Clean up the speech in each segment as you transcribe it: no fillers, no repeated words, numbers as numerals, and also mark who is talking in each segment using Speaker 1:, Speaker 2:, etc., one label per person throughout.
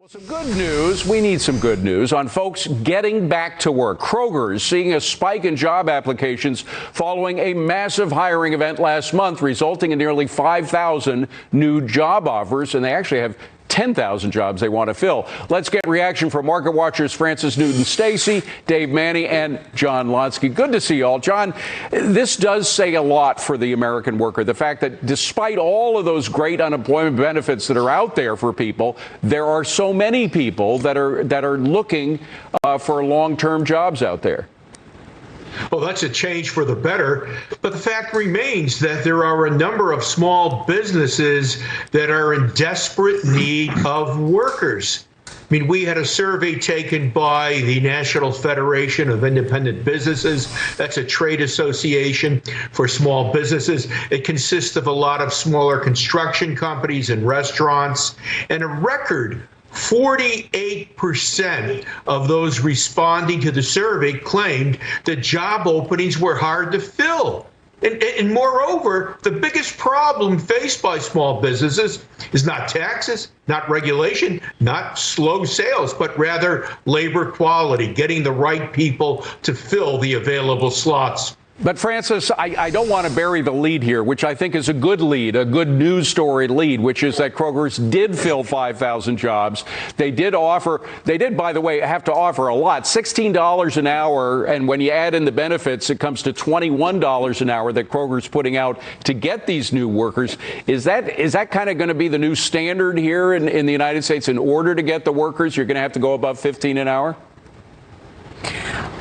Speaker 1: Well, some good news. We need some good news on folks getting back to work. Kroger is seeing a spike in job applications following a massive hiring event last month, resulting in nearly 5,000 new job offers, and they actually have 10,000 jobs they want to fill. Let's get reaction from Market Watchers Francis Newton-Stacy, Dave Maney, and John Lonsky. Good to see you all. John, this does say a lot for the American worker. The fact that despite all of those great unemployment benefits that are out there for people, there are so many people that are looking for long-term jobs out there.
Speaker 2: Well, that's a change for the better. But the fact remains that there are a number of small businesses that are in desperate need of workers. I mean, we had a survey taken by the National Federation of Independent Businesses. That's a trade association for small businesses. It consists of a lot of smaller construction companies and restaurants, and a record 48% of those responding to the survey claimed that job openings were hard to fill. And moreover, the biggest problem faced by small businesses is not taxes, not regulation, not slow sales, but rather labor quality, getting the right people to fill the available slots.
Speaker 1: But, Francis, I don't want to bury the lead here, which I think is a good lead, a good news story lead, which is that Kroger's did fill 5,000 jobs. They did, by the way, have to offer a lot, $16 an hour. And when you add in the benefits, it comes to $21 an hour that Kroger's putting out to get these new workers. Is that kind of going to be the new standard here in the United States? In order to get the workers, you're going to have to go above 15 an hour?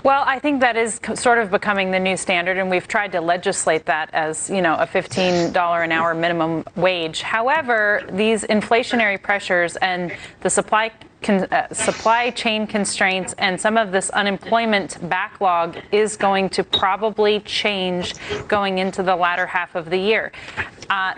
Speaker 3: Well, I think that is sort of becoming the new standard, and we've tried to legislate that as, a $15 an hour minimum wage. However, these inflationary pressures and the supply chain constraints and some of this unemployment backlog is going to probably change going into the latter half of the year.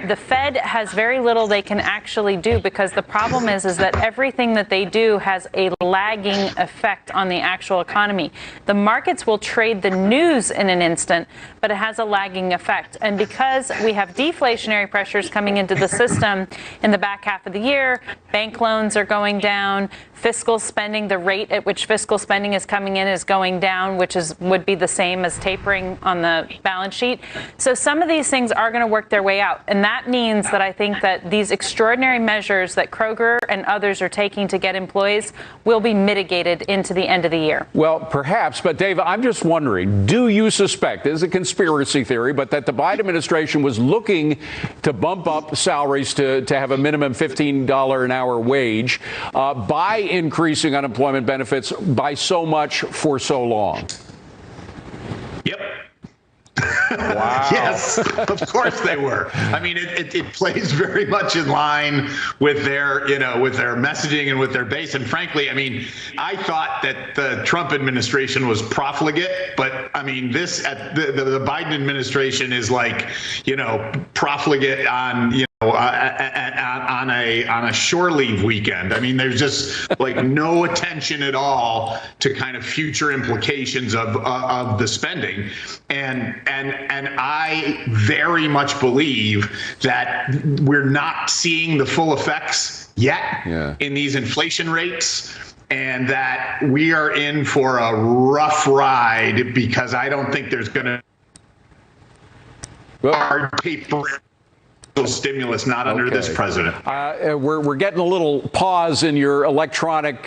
Speaker 3: The Fed has very little they can actually do, because the problem is that everything that they do has a lagging effect on the actual economy. The markets will trade the news in an instant, but it has a lagging effect. And because we have deflationary pressures coming into the system in the back half of the year, bank loans are going down, fiscal spending, the rate at which fiscal spending is coming in is going down, which would be the same as tapering on the balance sheet. So some of these things are going to work their way out. And that means that I think that these extraordinary measures that Kroger and others are taking to get employees will be mitigated into the end of the year.
Speaker 1: Well, perhaps. But, Dave, I'm just wondering, do you suspect, this is a conspiracy theory, but that the Biden administration was looking to bump up salaries to have a minimum $15 an hour wage by increasing unemployment benefits by so much for so long?
Speaker 4: Yep.
Speaker 1: Wow.
Speaker 4: Yes, of course they were. I mean, it plays very much in line with their messaging and with their base. And frankly, I mean, I thought that the Trump administration was profligate, but I mean, the Biden administration is like, profligate on, on a shore leave weekend. I mean, there's just like no attention at all to kind of future implications of the spending. And I very much believe that we're not seeing the full effects yet in these inflation rates, and that we are in for a rough ride, because I don't think there's going to hard paper stimulus, not under this president.
Speaker 1: We're getting a little pause in your electronic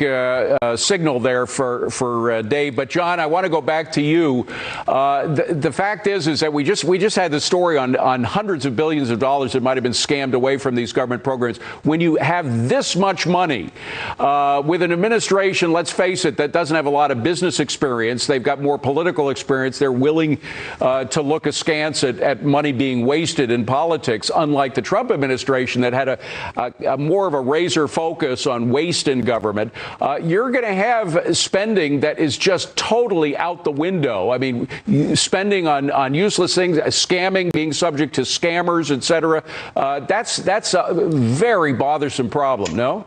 Speaker 1: signal there for Dave. But John, I want to go back to you. The fact is that we just had the story on hundreds of billions of dollars that might have been scammed away from these government programs. When you have this much money with an administration, let's face it, that doesn't have a lot of business experience, they've got more political experience. They're willing to look askance at money being wasted in politics, unlike the Trump administration that had a more of a razor focus on waste in government. You're going to have spending that is just totally out the window. I mean, spending on useless things, scamming, being subject to scammers, et cetera. That's a very bothersome problem, no?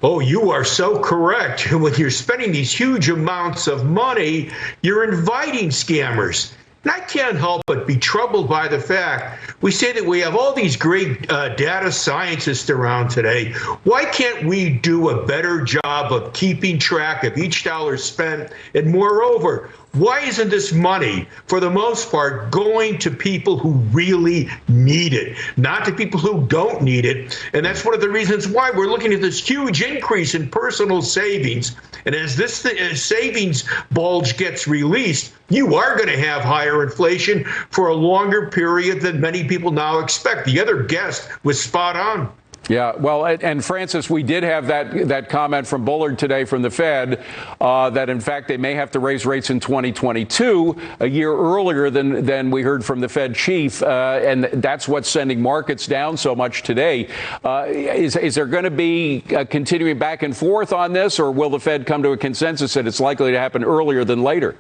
Speaker 2: Oh, you are so correct. When you're spending these huge amounts of money, you're inviting scammers. And I can't help but be troubled by the fact we say that we have all these great data scientists around today. Why can't we do a better job of keeping track of each dollar spent? And moreover, why isn't this money, for the most part, going to people who really need it, not to people who don't need it? And that's one of the reasons why we're looking at this huge increase in personal savings. And as this savings bulge gets released, you are going to have higher inflation for a longer period than many people now expect. The other guest was spot on.
Speaker 1: Yeah, well, and Francis, we did have that comment from Bullard today from the Fed that, in fact, they may have to raise rates in 2022, a year earlier than we heard from the Fed chief, and that's what's sending markets down so much today. Is there going to be continuing back and forth on this, or will the Fed come to a consensus that it's likely to happen earlier than later?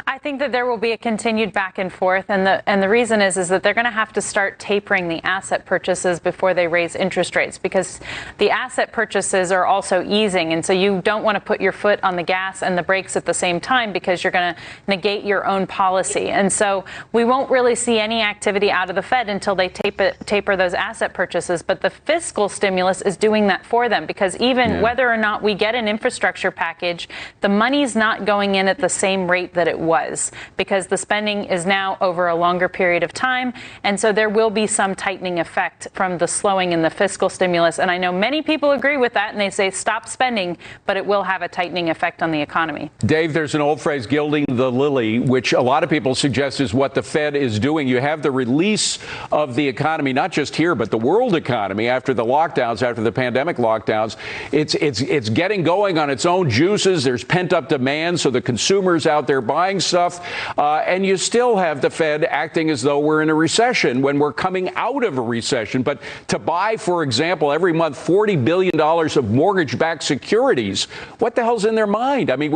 Speaker 3: I think that there will be a continued back and forth, and the reason is that they're going to have to start tapering the asset purchases before they raise interest rates, because the asset purchases are also easing, and so you don't want to put your foot on the gas and the brakes at the same time, because you're going to negate your own policy. And so we won't really see any activity out of the Fed until they taper those asset purchases. But the fiscal stimulus is doing that for them, because even whether or not we get an infrastructure package, the money's not going in at the same rate that it was, because the spending is now over a longer period of time. And so there will be some tightening effect from the slowing in the fiscal stimulus. And I know many people agree with that, and they say stop spending, but it will have a tightening effect on the economy.
Speaker 1: Dave, there's an old phrase, gilding the lily, which a lot of people suggest is what the Fed is doing. You have the release of the economy, not just here, but the world economy after the lockdowns, after the pandemic lockdowns. It's getting going on its own juices. There's pent up demand, so the consumers out there buying stuff, and you still have the Fed acting as though we're in a recession when we're coming out of a recession. But to buy, for example, every month $40 billion of mortgage-backed securities, what the hell's in their mind? I mean,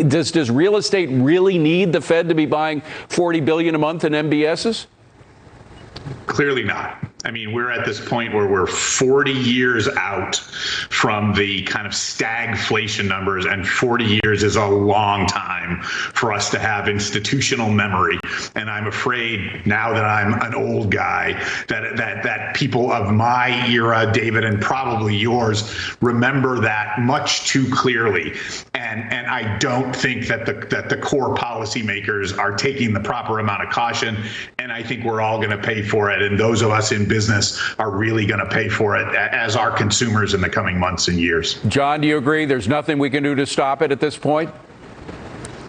Speaker 1: does real estate really need the Fed to be buying $40 billion a month in MBSs?
Speaker 4: Clearly not. I mean, we're at this point where we're 40 years out from the kind of stagflation numbers, and 40 years is a long time for us to have institutional memory. And I'm afraid, now that I'm an old guy, that people of my era, David, and probably yours, remember that much too clearly. And I don't think that the core policymakers are taking the proper amount of caution. And I think we're all going to pay for it. And those of us in business are really going to pay for it as our consumers in the coming months and years.
Speaker 1: John, do you agree there's nothing we can do to stop it at this point?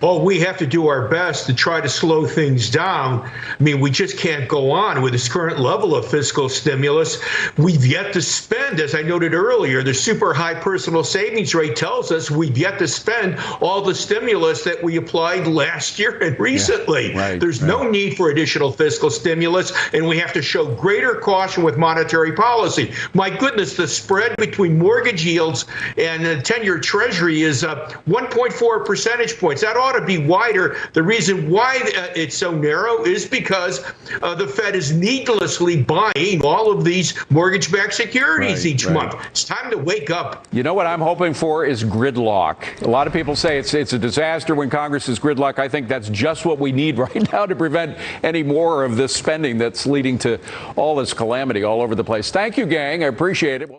Speaker 2: Well, we have to do our best to try to slow things down. I mean, we just can't go on with this current level of fiscal stimulus. We've yet to spend, as I noted earlier, the super high personal savings rate tells us we've yet to spend all the stimulus that we applied last year and recently.
Speaker 1: Yeah, right,
Speaker 2: There's no need for additional fiscal stimulus, and we have to show greater caution with monetary policy. My goodness, the spread between mortgage yields and the 10-year Treasury is 1.4 percentage points. That ought to be wider. The reason why it's so narrow is because the Fed is needlessly buying all of these mortgage-backed securities each month. It's time to wake up.
Speaker 1: You know what I'm hoping for is gridlock. A lot of people say it's a disaster when Congress is gridlock. I think that's just what we need right now to prevent any more of this spending that's leading to all this calamity all over the place. Thank you, gang. I appreciate it.